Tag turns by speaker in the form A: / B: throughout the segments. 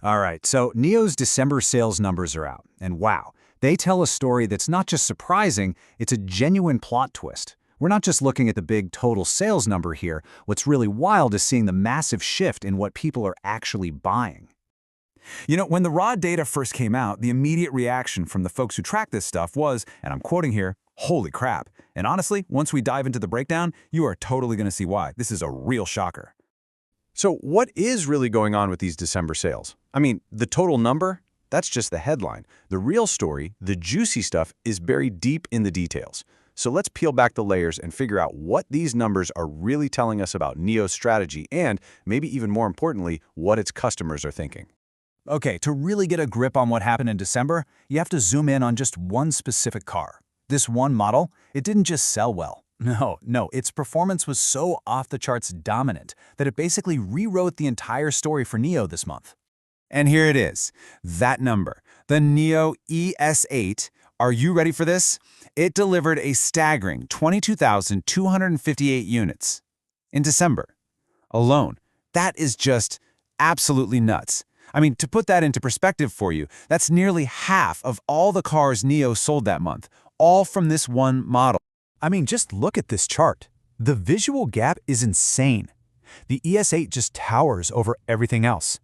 A: All right, so NIO's December sales numbers are out, and wow, they tell a story that's not just surprising, it's a genuine plot twist. We're not just looking at the big total sales number here. What's really wild is seeing the massive shift in what people are actually buying.
B: When the raw data first came out, the immediate reaction from the folks who track this stuff was, and I'm quoting here, "Holy crap." And honestly, once we dive into the breakdown, you are totally going to see why. This is a real shocker.
C: So what is really going on with these December sales? I mean, the total number, that's just the headline. The real story, the juicy stuff, is buried deep in the details. So let's peel back the layers and figure out what these numbers are really telling us about NIO's strategy and, maybe even more importantly, what its customers are thinking.
A: Okay, to really get a grip on what happened in December, you have to zoom in on just one specific car. This one model, it didn't just sell well. No, its performance was so off-the-charts dominant that it basically rewrote the entire story for NIO this month.
B: And here it is, that number, the NIO ES8. Are you ready for this? It delivered a staggering 22,258 units in December alone. That is just absolutely nuts. I mean, to put that into perspective for you, that's nearly half of all the cars NIO sold that month, all from this one model.
A: I mean, just look at this chart. The visual gap is insane. The ES8 just towers over everything else.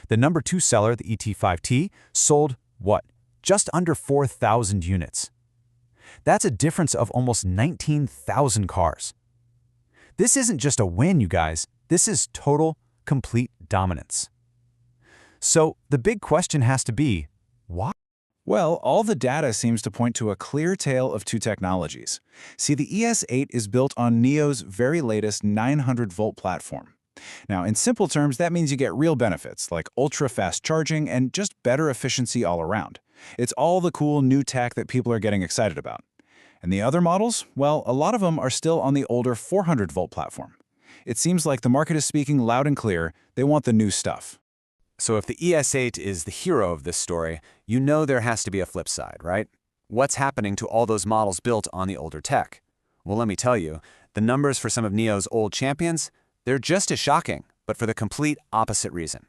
A: The number 2 seller, the ET5T, sold, what? Just under 4,000 units. That's a difference of almost 19,000 cars. This isn't just a win, you guys. This is total, complete dominance. So the big question has to be, why?
B: Well, all the data seems to point to a clear tale of two technologies. See, the ES8 is built on NIO's very latest 900-volt platform. Now, in simple terms, that means you get real benefits, like ultra-fast charging and just better efficiency all around. It's all the cool new tech that people are getting excited about. And the other models, well, a lot of them are still on the older 400-volt platform. It seems like the market is speaking loud and clear. They want the new stuff.
C: So if the ES8 is the hero of this story, you know there has to be a flip side, right? What's happening to all those models built on the older tech? Well, let me tell you, the numbers for some of NIO's old champions, they're just as shocking, but for the complete opposite reason.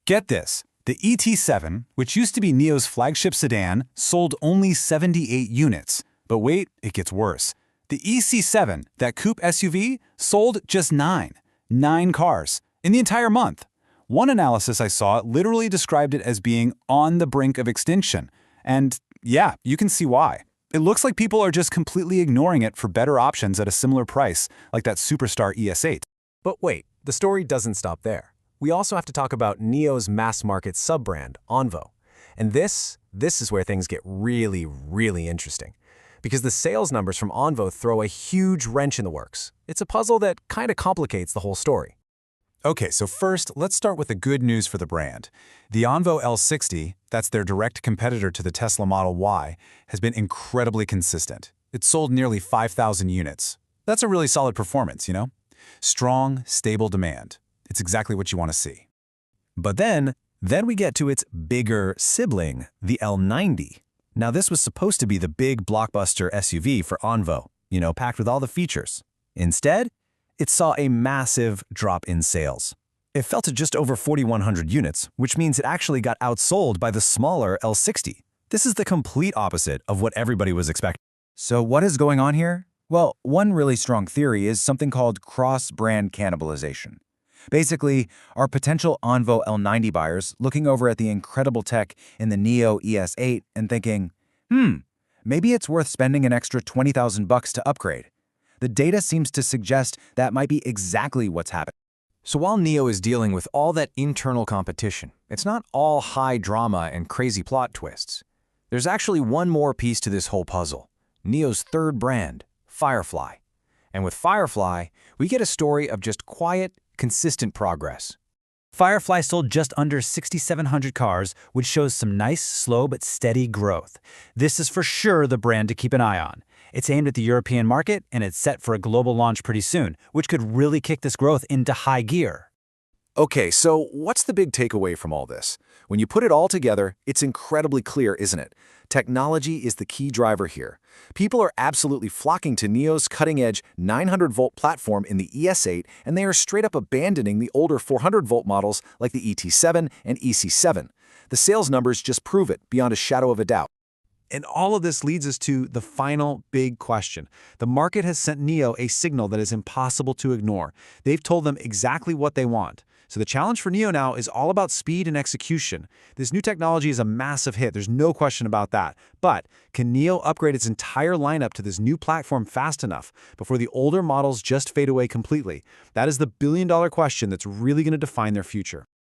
B: Get this. The ET7, which used to be NIO's flagship sedan, sold only 78 units. But wait, it gets worse. The EC7, that coupe SUV, sold just 9 cars in the entire month. One analysis I saw literally described it as being on the brink of extinction. And yeah, you can see why. It looks like people are just completely ignoring it for better options at a similar price, like that superstar ES8.
D: But wait, the story doesn't stop there. We also have to talk about NIO's mass-market sub-brand, ONVO. And this is where things get really, really interesting. Because the sales numbers from ONVO throw a huge wrench in the works. It's a puzzle that kind of complicates the whole story.
B: Okay, so first, let's start with the good news for the brand. The ONVO L60, that's their direct competitor to the Tesla Model Y, has been incredibly consistent. It sold nearly 5,000 units. That's a really solid performance, you know? Strong, stable demand. It's exactly what you want to see.
D: But then we get to its bigger sibling, the L90. Now this was supposed to be the big blockbuster SUV for ONVO, packed with all the features. Instead, it saw a massive drop in sales. It fell to just over 4,100 units, which means it actually got outsold by the smaller L60. This is the complete opposite of what everybody was expecting.
A: So what is going on here? Well, one really strong theory is something called cross-brand cannibalization. Basically, our potential ONVO L90 buyers looking over at the incredible tech in the NIO ES8 and thinking, maybe it's worth spending an extra $20,000 to upgrade. The data seems to suggest that might be exactly what's happening.
D: So while NIO is dealing with all that internal competition, it's not all high drama and crazy plot twists. There's actually one more piece to this whole puzzle, NIO's third brand, Firefly. And with Firefly, we get a story of just quiet, consistent progress.
A: Firefly sold just under 6,700 cars, which shows some nice, slow but steady growth. This is for sure the brand to keep an eye on. It's aimed at the European market, and it's set for a global launch pretty soon, which could really kick this growth into high gear.
C: Okay, so what's the big takeaway from all this? When you put it all together, it's incredibly clear, isn't it? Technology is the key driver here. People are absolutely flocking to NIO's cutting-edge 900-volt platform in the ES8, and they are straight up abandoning the older 400-volt models like the ET7 and EC7. The sales numbers just prove it beyond a shadow of a doubt.
A: And all of this leads us to the final big question. The market has sent NIO a signal that is impossible to ignore. They've told them exactly what they want. So the challenge for NIO now is all about speed and execution. This new technology is a massive hit, there's no question about that. But can NIO upgrade its entire lineup to this new platform fast enough before the older models just fade away completely? That is the billion-dollar question that's really going to define their future.